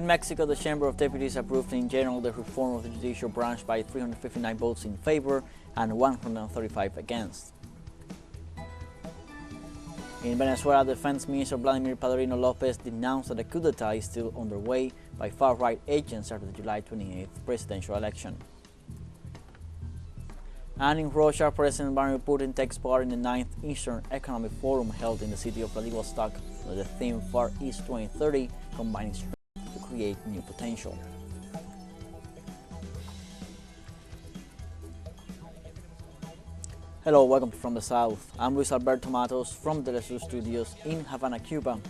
In Mexico, the Chamber of Deputies approved in general the reform of the judicial branch by 359 votes in favor and 135 against. In Venezuela, Defense Minister Vladimir Pino Lopez denounced that a coup d'etat is still underway by far-right agents after the July 28th presidential election. And in Russia, President Vladimir Putin takes part in the 9th Eastern Economic Forum held in the city of Vladivostok with the theme Far East 2030, combining strength to create new potential. Hello, welcome from the South. I'm Luis Alberto Matos from the teleSUR studios in Havana, Cuba.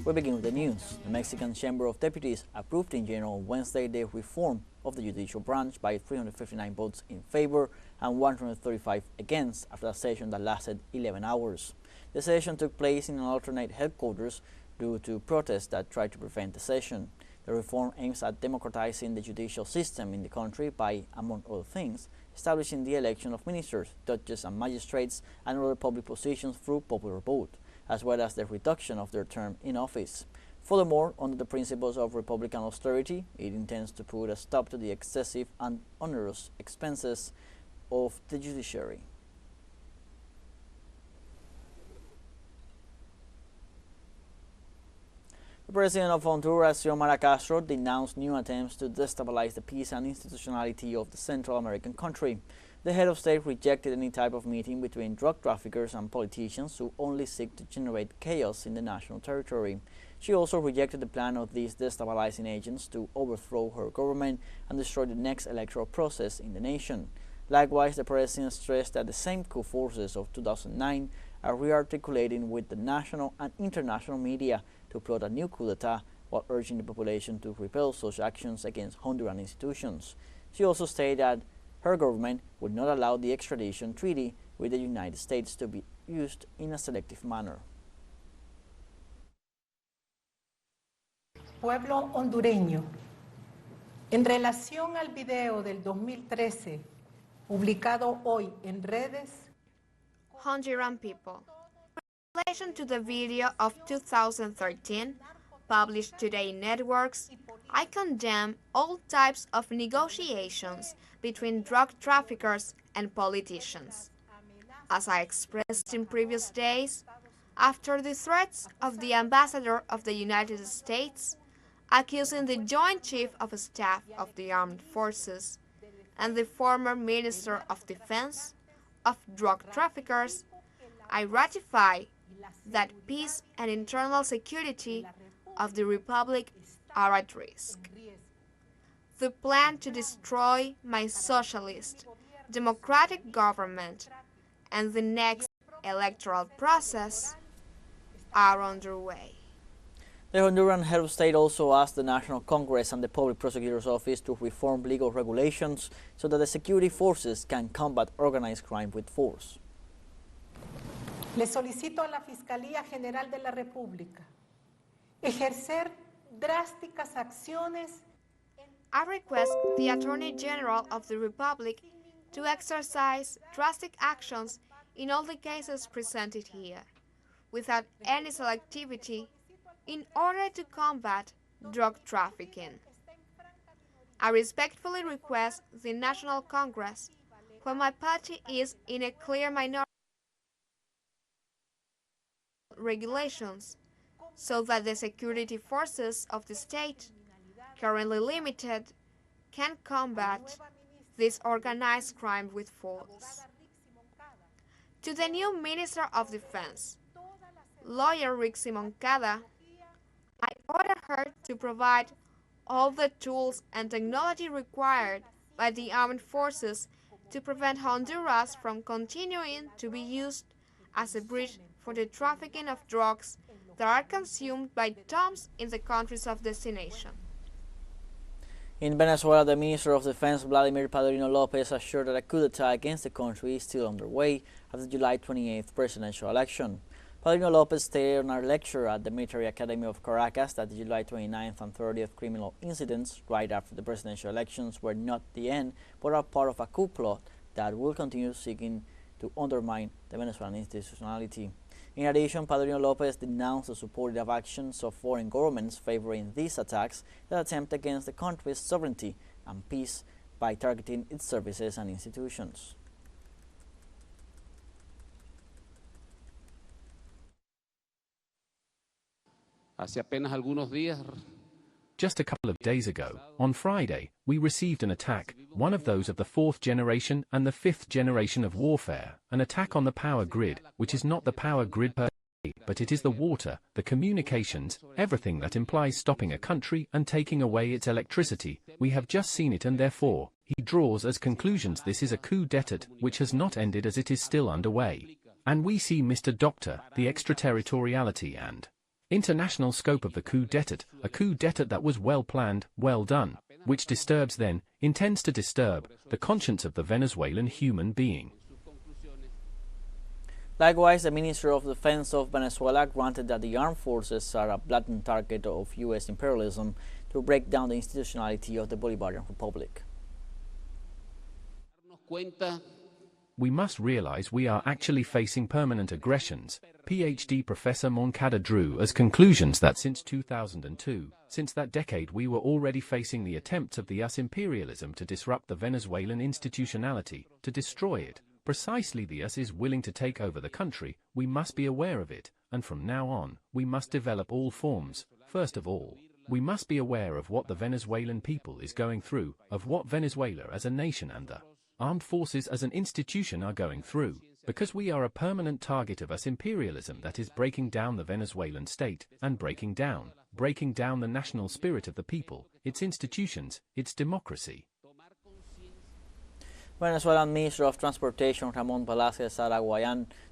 We begin with the news. The Mexican Chamber of Deputies approved in general Wednesday the reform of the judicial branch by 359 votes in favor and 135 against after a session that lasted 11 hours. The session took place in an alternate headquarters due to protests that tried to prevent the session. The reform aims at democratizing the judicial system in the country by, among other things, establishing the election of ministers, judges and magistrates and other public positions through popular vote, as well as the reduction of their term in office. Furthermore, under the principles of Republican austerity, it intends to put a stop to the excessive and onerous expenses of the judiciary. The President of Honduras, Xiomara Castro, denounced new attempts to destabilize the peace and institutionality of the Central American country. The head of state rejected any type of meeting between drug traffickers and politicians who only seek to generate chaos in the national territory. She also rejected the plan of these destabilizing agents to overthrow her government and destroy the next electoral process in the nation. Likewise, the president stressed that the same coup forces of 2009 are re-articulating with the national and international media to plot a new coup d'etat while urging the population to repel such actions against Honduran institutions. She also stated that her government would not allow the extradition treaty with the United States to be used in a selective manner. Pueblo hondureño, en relación al video del 2013 publicado hoy en redes, Honduran people. In relation to the video of 2013, published today in networks, I condemn all types of negotiations between drug traffickers and politicians. As I expressed in previous days, after the threats of the ambassador of the United States, accusing the Joint Chief of Staff of the Armed Forces and the former Minister of Defense of drug traffickers, I ratify that peace and internal security of the Republic are at risk. The plan to destroy my socialist, democratic government and the next electoral process are underway. The Honduran head of state also asked the National Congress and the Public Prosecutor's Office to reform legal regulations so that the security forces can combat organized crime with force. le solicito a la Fiscalía General de la República ejercer drásticas acciones. I request the Attorney General of the Republic to exercise drastic actions in all the cases presented here, without any selectivity, in order to combat drug trafficking. I respectfully request the National Congress, where my party is in a clear minority, regulations, so that the security forces of the state, currently limited, can combat this organized crime with force. To the new Minister of Defense, lawyer Rixi Moncada, I order her to provide all the tools and technology required by the armed forces to prevent Honduras from continuing to be used as a bridge for the trafficking of drugs that are consumed by tons in the countries of destination. In Venezuela, the Minister of Defense Vladimir Pino Lopez assured that a coup d'etat against the country is still underway after the July 28th presidential election. Pino Lopez stated in a lecture at the Military Academy of Caracas that the July 29th and 30th criminal incidents right after the presidential elections were not the end, but are part of a coup plot that will continue seeking to undermine the Venezuelan institutionality. In addition, President Lopez denounced the supportive actions of foreign governments favoring these attacks that attempt against the country's sovereignty and peace by targeting its services and institutions. Just a couple of days ago, on Friday, we received an attack, one of those of the fourth generation and the fifth generation of warfare, an attack on the power grid, which is not the power grid per se, but it is the water, the communications, everything that implies stopping a country and taking away its electricity. We have just seen it, and therefore, he draws as conclusions this is a coup d'etat, which has not ended as it is still underway. And we see, Mr. Doctor, the extraterritoriality and international scope of the coup d'etat, a coup d'etat that was well planned, well done, which disturbs then, intends to disturb, the conscience of the Venezuelan human being. Likewise, the Minister of Defense of Venezuela granted that the armed forces are a blatant target of U.S. imperialism to break down the institutionality of the Bolivarian Republic. We must realize we are actually facing permanent aggressions. PhD Professor Moncada drew as conclusions that since 2002, since that decade we were already facing the attempts of the US imperialism to disrupt the Venezuelan institutionality, to destroy it. Precisely the US is willing to take over the country. We must be aware of it, and from now on, we must develop all forms. First of all, we must be aware of what the Venezuelan people is going through, of what Venezuela as a nation and the armed forces as an institution are going through, because we are a permanent target of US imperialism that is breaking down the Venezuelan state, and breaking down the national spirit of the people, its institutions, its democracy. Venezuelan Minister of Transportation Ramon Basquez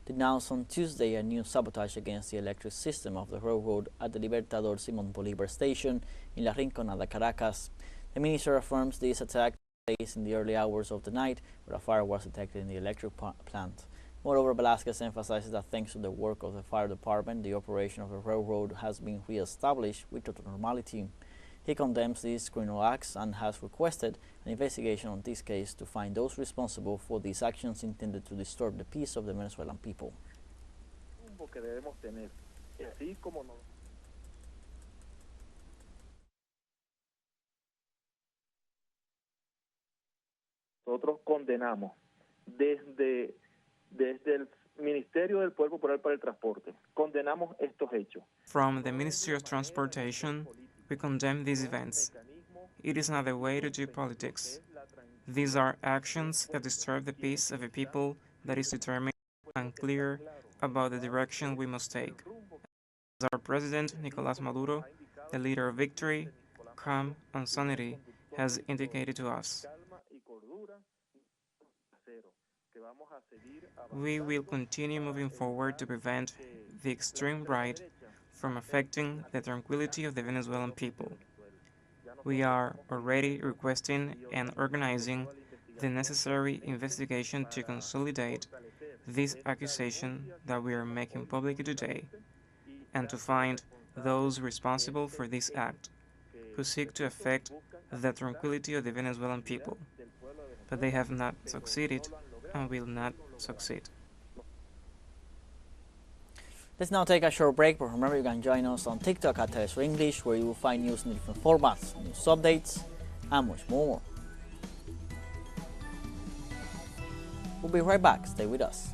denounced on Tuesday a new sabotage against the electric system of the railroad at the Libertador Simón Bolívar station in La Rinconada, Caracas. The minister affirms this attack took place in the early hours of the night, where a fire was detected in the electric plant. Moreover, Basquez emphasizes that thanks to the work of the fire department, the operation of the railroad has been re-established with total normality. He condemns these criminal acts and has requested an investigation on this case to find those responsible for these actions intended to disturb the peace of the Venezuelan people. Nosotros condenamos desde el Ministerio del Poder Popular para el Transporte, condenamos estos hechos. From the Ministry of Transportation, we condemn these events. It is not a way to do politics. These are actions that disturb the peace of a people that is determined and clear about the direction we must take. As our President, Nicolás Maduro, the leader of victory, calm, and sanity, has indicated to us. We will continue moving forward to prevent the extreme right from affecting the tranquility of the Venezuelan people. We are already requesting and organizing the necessary investigation to consolidate this accusation that we are making public today, and to find those responsible for this act, who seek to affect the tranquility of the Venezuelan people. But they have not succeeded and will not succeed. Let's now take a short break, but remember you can join us on TikTok at teleSUR English, where you will find news in different formats, news updates, and much more. We'll be right back. Stay with us.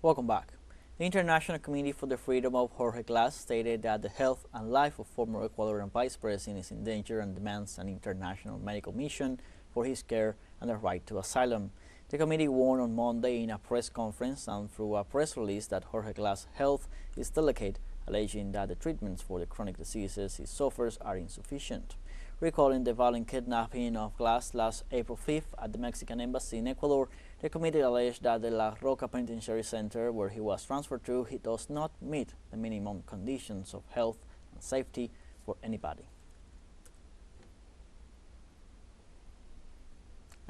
Welcome back. The International Committee for the Freedom of Jorge Glass stated that the health and life of former Ecuadoran Vice President is in danger and demands an international medical mission for his care and the right to asylum. The committee warned on Monday in a press conference and through a press release that Jorge Glass' health is delicate, alleging that the treatments for the chronic diseases he suffers are insufficient. Recalling the violent kidnapping of Glass last April 5th at the Mexican Embassy in Ecuador, the committee alleged that the La Roca Penitentiary Center, where he was transferred to, he does not meet the minimum conditions of health and safety for anybody.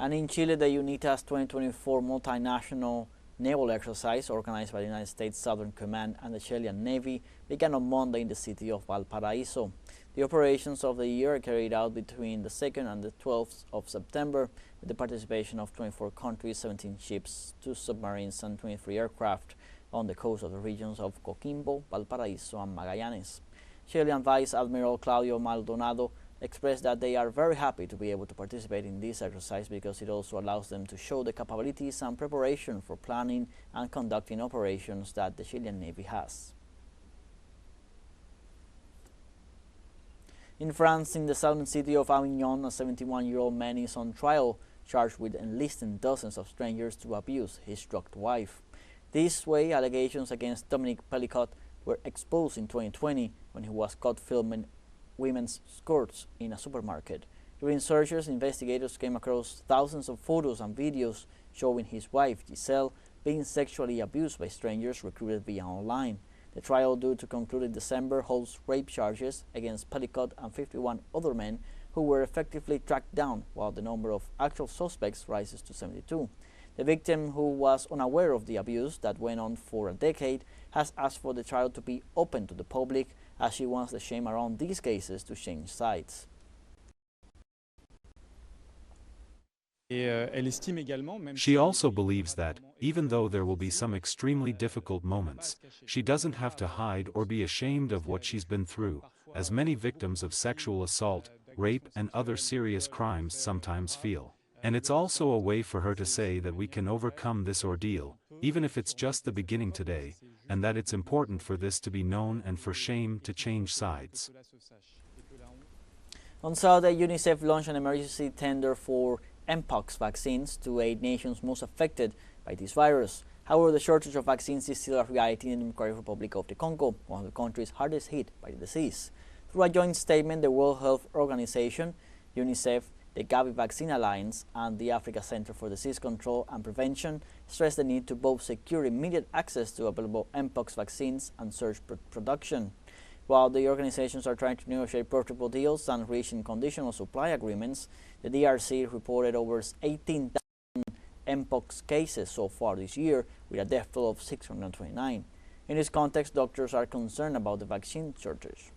And in Chile, the UNITA's 2024 multinational naval exercise, organized by the United States Southern Command and the Chilean Navy, began on Monday in the city of Valparaiso. The operations of the year are carried out between the 2nd and the 12th of September, with the participation of 24 countries, 17 ships, 2 submarines, and 23 aircraft on the coast of the regions of Coquimbo, Valparaiso, and Magallanes. Chilean Vice Admiral Claudio Maldonado expressed that they are very happy to be able to participate in this exercise because it also allows them to show the capabilities and preparation for planning and conducting operations that the Chilean Navy has. In France, in the southern city of Avignon, a 71-year-old man is on trial, charged with enlisting dozens of strangers to abuse his drugged wife. This way, allegations against Dominique Pellicot were exposed in 2020 when he was caught filming women's skirts in a supermarket. During searches, investigators came across thousands of photos and videos showing his wife, Giselle, being sexually abused by strangers recruited via online. The trial, due to conclude in December, holds rape charges against Pellicot and 51 other men who were effectively tracked down, while the number of actual suspects rises to 72. The victim, who was unaware of the abuse that went on for a decade, has asked for the trial to be open to the public, as she wants the shame around these cases to change sides. She also believes that, even though there will be some extremely difficult moments, she doesn't have to hide or be ashamed of what she's been through, as many victims of sexual assault, rape, and other serious crimes sometimes feel. And it's also a way for her to say that we can overcome this ordeal, even if it's just the beginning today, and that it's important for this to be known and for shame to change sides. On Saturday, UNICEF launched an emergency tender for Mpox vaccines to aid nations most affected by this virus. However, the shortage of vaccines is still a reality in the Democratic Republic of the Congo, one of the countries hardest hit by the disease. Through a joint statement, the World Health Organization, UNICEF, the Gavi Vaccine Alliance, and the Africa Center for Disease Control and Prevention stressed the need to both secure immediate access to available Mpox vaccines and surge production. While the organizations are trying to negotiate portable deals and reach conditional supply agreements, the DRC reported over 18,000 Mpox cases so far this year, with a death toll of 629. In this context, doctors are concerned about the vaccine shortage.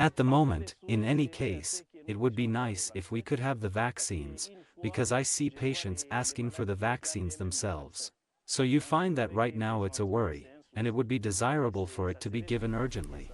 At the moment, in any case, it would be nice if we could have the vaccines, because I see patients asking for the vaccines themselves. So you find that right now it's a worry, and it would be desirable for it to be given urgently.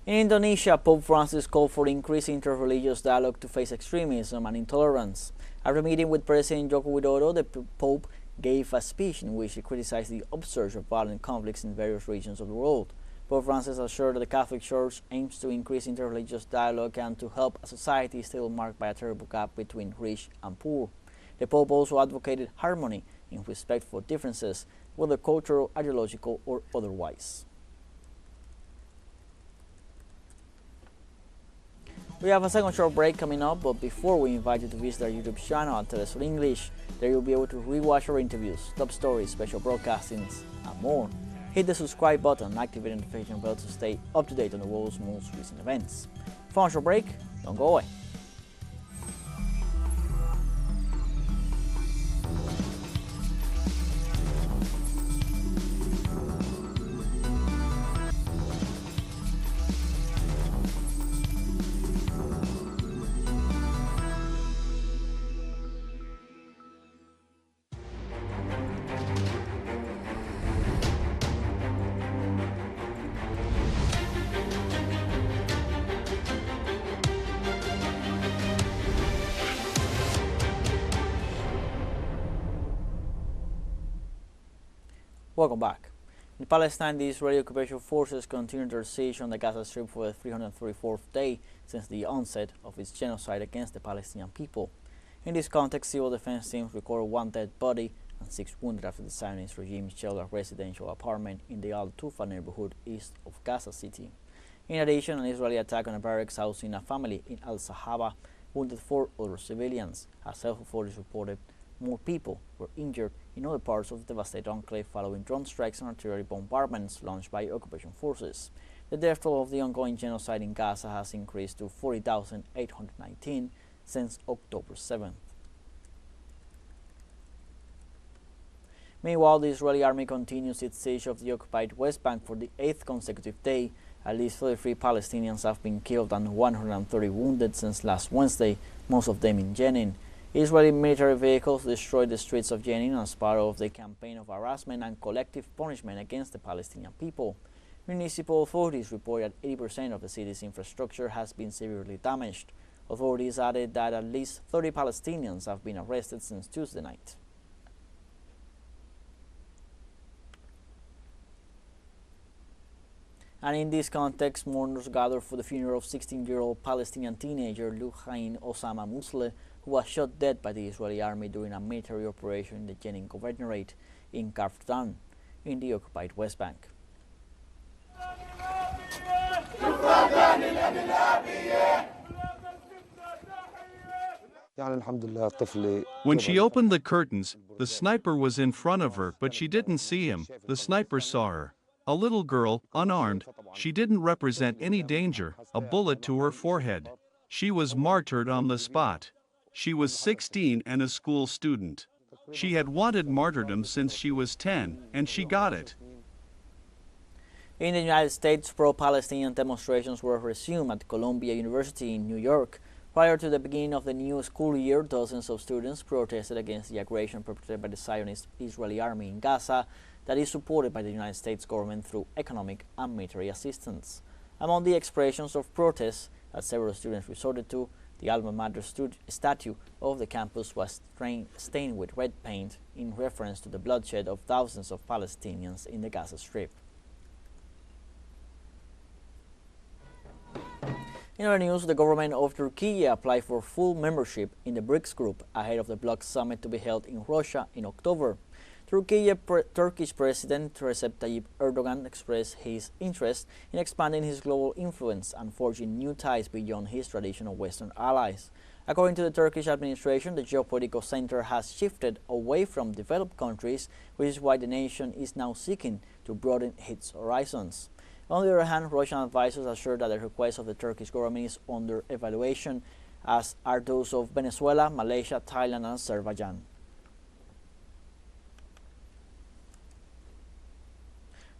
In Indonesia, Pope Francis called for increased interreligious dialogue to face extremism and intolerance. After meeting with President Joko Widodo, the Pope gave a speech in which he criticized the upsurge of violent conflicts in various regions of the world. Pope Francis assured that the Catholic Church aims to increase interreligious dialogue and to help a society still marked by a terrible gap between rich and poor. The Pope also advocated harmony in respect for differences, whether cultural, ideological, or otherwise. We have a second short break coming up, but before we invite you to visit our YouTube channel at teleSUR English, there you'll be able to rewatch our interviews, top stories, special broadcastings, and more. Hit the subscribe button and activate the notification bell to stay up to date on the world's most recent events. For a short break, don't go away. Welcome back. In Palestine, the Israeli occupation forces continue their siege on the Gaza Strip for the 334th day since the onset of its genocide against the Palestinian people. In this context, civil defense teams recorded 1 dead body and 6 wounded after the Zionist regime shelled a residential apartment in the Al-Tufa neighborhood east of Gaza City. In addition, an Israeli attack on a barracks housing a family in Al-Sahaba wounded 4 other civilians. As health authorities reported, more people were injured in other parts of the devastated enclave following drone strikes and artillery bombardments launched by occupation forces. The death toll of the ongoing genocide in Gaza has increased to 40,819 since October 7th. Meanwhile, the Israeli army continues its siege of the occupied West Bank for the 8th consecutive day. At least 33 Palestinians have been killed and 130 wounded since last Wednesday, most of them in Jenin. Israeli military vehicles destroyed the streets of Jenin as part of the campaign of harassment and collective punishment against the Palestinian people. Municipal authorities report that 80% of the city's infrastructure has been severely damaged. Authorities added that at least 30 Palestinians have been arrested since Tuesday night. And in this context, mourners gathered for the funeral of 16-year-old Palestinian teenager Luhain Osama Musleh, who was shot dead by the Israeli army during a military operation in the Jenin Governorate in Kaftan, in the occupied West Bank. When she opened the curtains, the sniper was in front of her, but she didn't see him. The sniper saw her. A little girl, unarmed, she didn't represent any danger, a bullet to her forehead. She was martyred on the spot. She was 16 and a school student. She had wanted martyrdom since she was 10, and she got it. In the United States, pro-Palestinian demonstrations were resumed at Columbia University in New York. Prior to the beginning of the new school year, dozens of students protested against the aggression perpetrated by the Zionist Israeli army in Gaza that is supported by the United States government through economic and military assistance. Among the expressions of protest that several students resorted to, the alma mater statue of the campus was stained with red paint in reference to the bloodshed of thousands of Palestinians in the Gaza Strip. In other news, the government of Turkey applied for full membership in the BRICS group ahead of the bloc summit to be held in Russia in October. Turkish President Recep Tayyip Erdogan expressed his interest in expanding his global influence and forging new ties beyond his traditional Western allies. According to the Turkish administration, the geopolitical center has shifted away from developed countries, which is why the nation is now seeking to broaden its horizons. On the other hand, Russian advisors assure that the request of the Turkish government is under evaluation, as are those of Venezuela, Malaysia, Thailand, and Azerbaijan.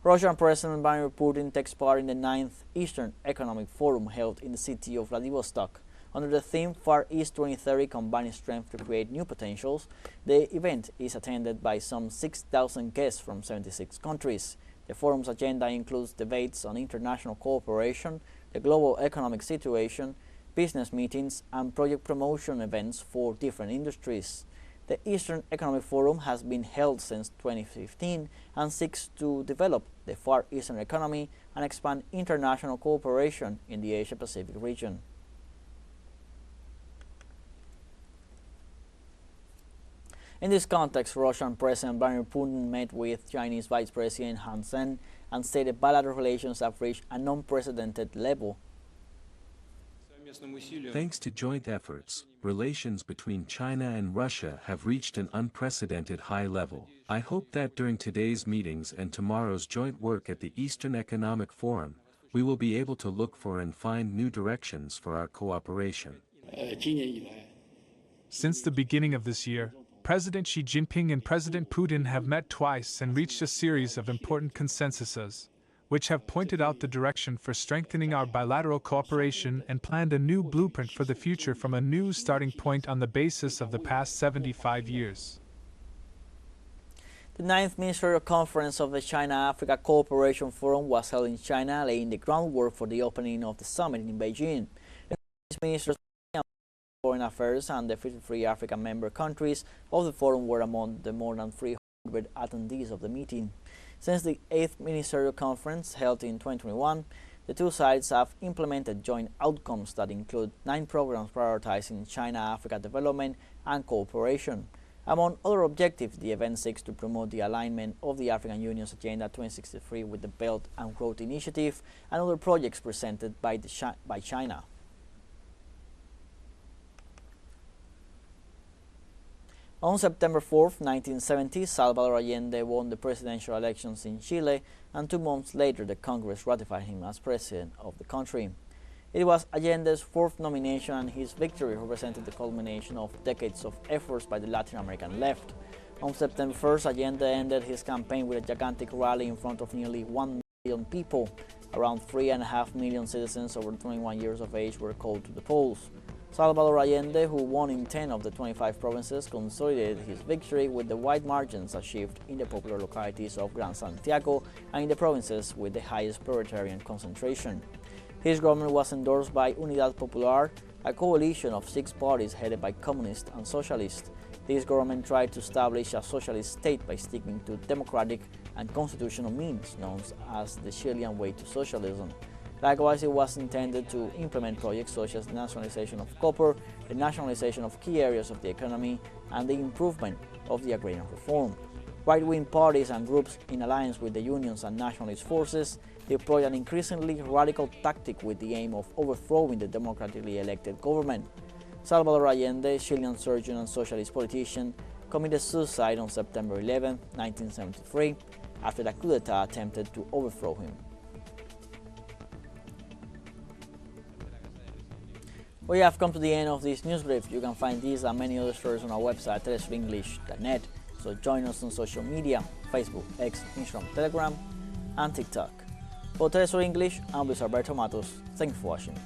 Russian President Vladimir Putin takes part in the 9th Eastern Economic Forum held in the city of Vladivostok. Under the theme Far East 2030 Combining Strength to Create New Potentials, the event is attended by some 6,000 guests from 76 countries. The forum's agenda includes debates on international cooperation, the global economic situation, business meetings, and project promotion events for different industries. The Eastern Economic Forum has been held since 2015 and seeks to develop the Far Eastern economy and expand international cooperation in the Asia-Pacific region. In this context, Russian President Vladimir Putin met with Chinese Vice President Han Sen and stated bilateral relations have reached an unprecedented level. Thanks to joint efforts, relations between China and Russia have reached an unprecedented high level. I hope that during today's meetings and tomorrow's joint work at the Eastern Economic Forum, we will be able to look for and find new directions for our cooperation. Since the beginning of this year, President Xi Jinping and President Putin have met twice and reached a series of important consensuses, which have pointed out the direction for strengthening our bilateral cooperation and planned a new blueprint for the future from a new starting point on the basis of the past 75 years. The 9th Ministerial Conference of the China-Africa Cooperation Forum was held in China, laying the groundwork for the opening of the summit in Beijing. The ministers of Foreign Affairs and the 53 African member countries of the forum were among the more than 300 attendees of the meeting. Since the 8th Ministerial Conference held in 2021, the two sides have implemented joint outcomes that include 9 programs prioritizing China-Africa development and cooperation. Among other objectives, the event seeks to promote the alignment of the African Union's Agenda 2063 with the Belt and Road Initiative and other projects presented by China. On September 4, 1970, Salvador Allende won the presidential elections in Chile, and 2 months later the Congress ratified him as president of the country. It was Allende's 4th nomination, and his victory represented the culmination of decades of efforts by the Latin American left. On September 1st, Allende ended his campaign with a gigantic rally in front of nearly 1 million people. Around 3.5 million citizens over 21 years of age were called to the polls. Salvador Allende, who won in 10 of the 25 provinces, consolidated his victory with the wide margins achieved in the popular localities of Gran Santiago and in the provinces with the highest proletarian concentration. His government was endorsed by Unidad Popular, a coalition of 6 parties headed by communists and socialists. This government tried to establish a socialist state by sticking to democratic and constitutional means, known as the Chilean way to socialism. Likewise, it was intended to implement projects such as the nationalization of copper, the nationalization of key areas of the economy, and the improvement of the agrarian reform. Right-wing parties and groups in alliance with the unions and nationalist forces deployed an increasingly radical tactic with the aim of overthrowing the democratically elected government. Salvador Allende, Chilean surgeon and socialist politician, committed suicide on September 11, 1973, after the coup d'etat attempted to overthrow him. We have come to the end of this news brief. You can find these and many other stories on our website, telesurenglish.net. So join us on social media, Facebook, X, Instagram, Telegram, and TikTok. For TeleSUR English, I'm Luis Alberto Matos. Thank you for watching.